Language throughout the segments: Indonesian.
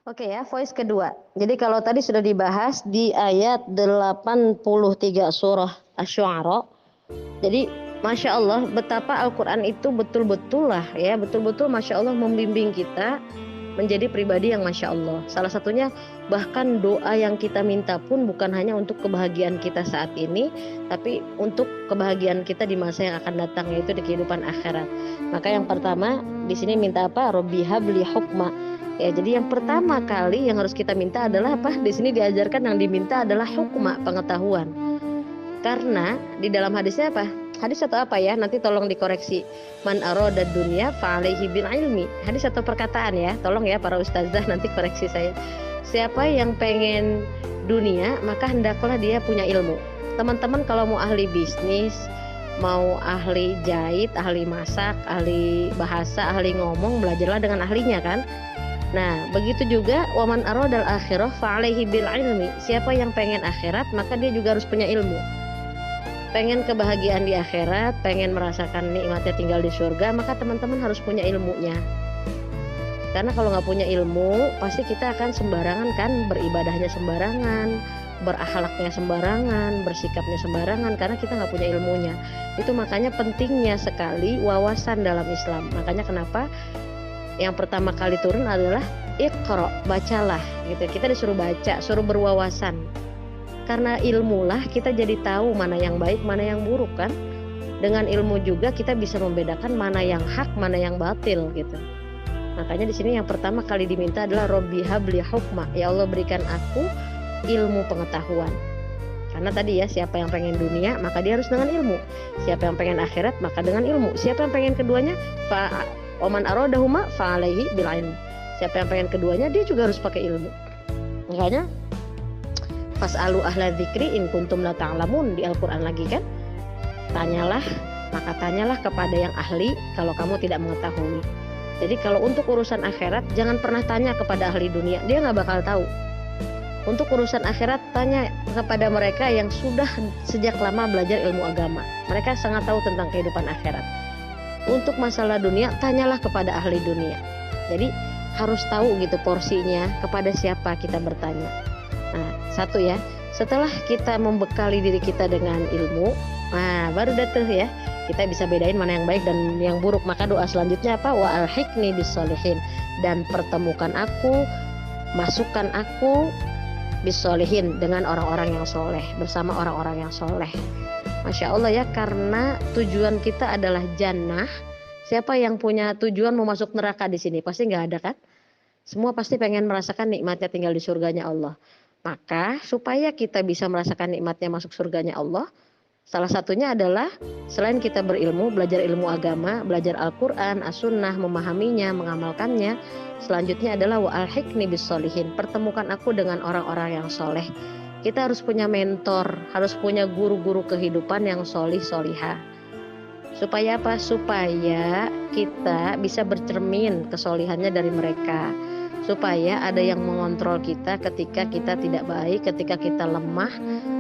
Oke ya, voice kedua. Jadi kalau tadi sudah dibahas di ayat 83 surah Asy-Syu'ara. Jadi Masya Allah betapa Al-Quran itu betul-betul lah ya, betul-betul Masya Allah membimbing kita menjadi pribadi yang Masya Allah. Salah satunya bahkan doa yang kita minta pun bukan hanya untuk kebahagiaan kita saat ini, tapi untuk kebahagiaan kita di masa yang akan datang, yaitu di kehidupan akhirat. Maka yang pertama di sini minta apa? Robbi habli hukma. Ya, jadi yang pertama kali yang harus kita minta adalah apa? Di sini diajarkan yang diminta adalah hukma, pengetahuan. Karena di dalam hadisnya apa? Hadis atau apa ya? Nanti tolong dikoreksi. Man arada dunya fa'alaihi bil ilmi. Hadis atau perkataan ya? Tolong ya para ustazah nanti koreksi saya. Siapa yang pengen dunia, maka hendaklah dia punya ilmu. Teman-teman kalau mau ahli bisnis, mau ahli jahit, ahli masak, ahli bahasa, ahli ngomong, belajarlah dengan ahlinya kan? Nah, begitu juga waman aradal akhirah fa'alaihi bil ilmi. Siapa yang pengen akhirat, maka dia juga harus punya ilmu. Pengen kebahagiaan di akhirat, pengen merasakan nikmatnya tinggal di surga, maka teman-teman harus punya ilmunya. Karena kalau nggak punya ilmu, pasti kita akan sembarangan kan, beribadahnya sembarangan, berakhlaknya sembarangan, bersikapnya sembarangan, karena kita nggak punya ilmunya. Itu makanya pentingnya sekali wawasan dalam Islam. Makanya kenapa yang pertama kali turun adalah Iqra, bacalah gitu. Kita disuruh baca, suruh berwawasan. Karena ilmulah kita jadi tahu mana yang baik, mana yang buruk kan. Dengan ilmu juga kita bisa membedakan mana yang hak, mana yang batil gitu. Makanya di sini yang pertama kali diminta adalah Robbi habli hukma. Ya Allah berikan aku ilmu pengetahuan. Karena tadi ya, siapa yang pengen dunia maka dia harus dengan ilmu. Siapa yang pengen akhirat maka dengan ilmu. Siapa yang pengen keduanya oman aradahuma fa'alaihi bil ilm. Siapa yang pengen keduanya dia juga harus pakai ilmu. Makanya fas'alu ahla dzikri in kuntum la ta'lamun di Al-Qur'an lagi kan. Tanyalah, maka tanyalah kepada yang ahli kalau kamu tidak mengetahui. Jadi kalau untuk urusan akhirat jangan pernah tanya kepada ahli dunia, dia nggak bakal tahu. Untuk urusan akhirat tanya kepada mereka yang sudah sejak lama belajar ilmu agama. Mereka sangat tahu tentang kehidupan akhirat. Untuk masalah dunia, tanyalah kepada ahli dunia. Jadi harus tahu gitu porsinya kepada siapa kita bertanya. Nah, satu ya, setelah kita membekali diri kita dengan ilmu, nah baru dah tuh ya, kita bisa bedain mana yang baik dan yang buruk. Maka doa selanjutnya apa? Wa alhiqni bis-sholihin, dan pertemukan aku, masukkan aku bis-sholihin, dengan orang-orang yang soleh, bersama orang-orang yang soleh. Masya Allah ya, karena tujuan kita adalah jannah. Siapa yang punya tujuan mau masuk neraka di sini? Pasti nggak ada kan? Semua pasti pengen merasakan nikmatnya tinggal di surganya Allah. Maka supaya kita bisa merasakan nikmatnya masuk surganya Allah, salah satunya adalah selain kita berilmu, belajar ilmu agama, belajar Al-Quran, As-Sunnah, memahaminya, mengamalkannya. Selanjutnya adalah wa alhiqni bis-sholihin, pertemukan aku dengan orang-orang yang soleh. Kita harus punya mentor, harus punya guru-guru kehidupan yang solih solihah. Supaya apa? Supaya kita bisa bercermin kesolihannya dari mereka. Supaya ada yang mengontrol kita ketika kita tidak baik, ketika kita lemah,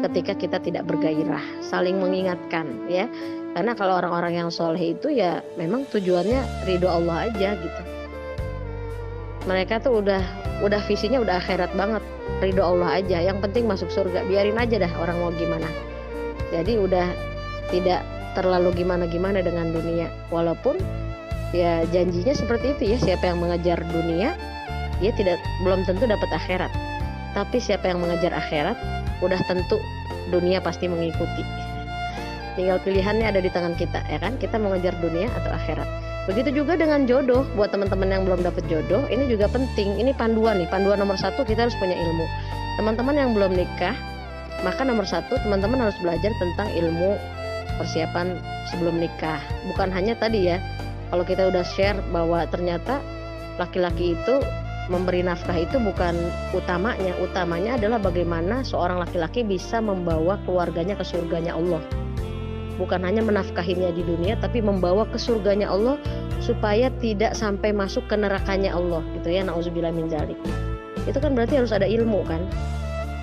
ketika kita tidak bergairah. Saling mengingatkan ya. Karena kalau orang-orang yang soleh itu ya memang tujuannya ridho Allah aja gitu. Mereka tuh udah visinya udah akhirat banget, ridho Allah aja, yang penting masuk surga, biarin aja dah orang mau gimana. Jadi udah tidak terlalu gimana-gimana dengan dunia. Walaupun ya janjinya seperti itu ya, siapa yang mengejar dunia dia belum tentu dapat akhirat. Tapi siapa yang mengejar akhirat udah tentu dunia pasti mengikuti. Tinggal pilihannya ada di tangan kita ya kan, kita mau ngejar dunia atau akhirat. Begitu juga dengan jodoh, buat teman-teman yang belum dapat jodoh, ini juga penting. Ini panduan nih, panduan nomor 1, kita harus punya ilmu. Teman-teman yang belum nikah, maka nomor 1 teman-teman harus belajar tentang ilmu persiapan sebelum nikah. Bukan hanya tadi ya, kalau kita udah share bahwa ternyata laki-laki itu memberi nafkah itu bukan utamanya. Utamanya adalah bagaimana seorang laki-laki bisa membawa keluarganya ke surganya Allah. Bukan hanya menafkahinya di dunia, tapi membawa ke surganya Allah supaya tidak sampai masuk ke nerakanya Allah gitu ya, nauzubillah min dzalik. Itu kan berarti harus ada ilmu kan.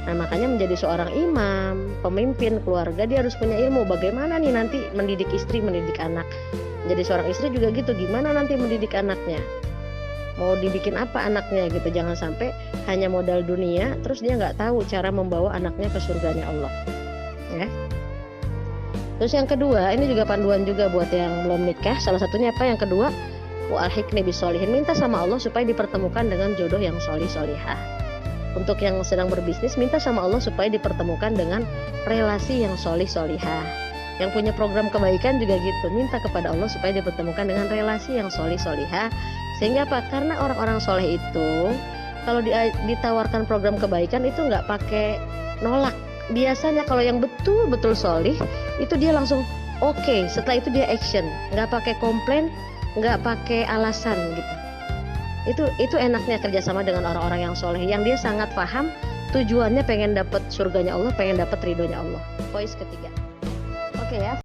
Nah makanya menjadi seorang imam, pemimpin keluarga, dia harus punya ilmu bagaimana nih nanti mendidik istri, mendidik anak. Jadi seorang istri juga gitu, gimana nanti mendidik anaknya. mau dibikin apa anaknya gitu. Jangan sampai hanya modal dunia terus dia nggak tahu cara membawa anaknya ke surganya Allah ya. Terus yang kedua, ini juga panduan juga buat yang belum nikah. Salah satunya apa? Yang kedua, wa alhiqni bisolihin, minta sama Allah supaya dipertemukan dengan jodoh yang solih solihah. Untuk yang sedang berbisnis, minta sama Allah supaya dipertemukan dengan relasi yang solih solihah. Yang punya program kebaikan juga gitu, minta kepada Allah supaya dipertemukan dengan relasi yang solih solihah. Sehingga apa? Karena orang-orang soleh itu kalau ditawarkan program kebaikan itu nggak pakai nolak. Biasanya kalau yang betul-betul solih itu dia langsung oke. Setelah itu dia action, nggak pakai komplain, nggak pakai alasan gitu. Itu enaknya kerjasama dengan orang-orang yang soleh, yang dia sangat paham tujuannya pengen dapat surganya Allah, pengen dapat ridhonya Allah. Poin ketiga. Oke ya.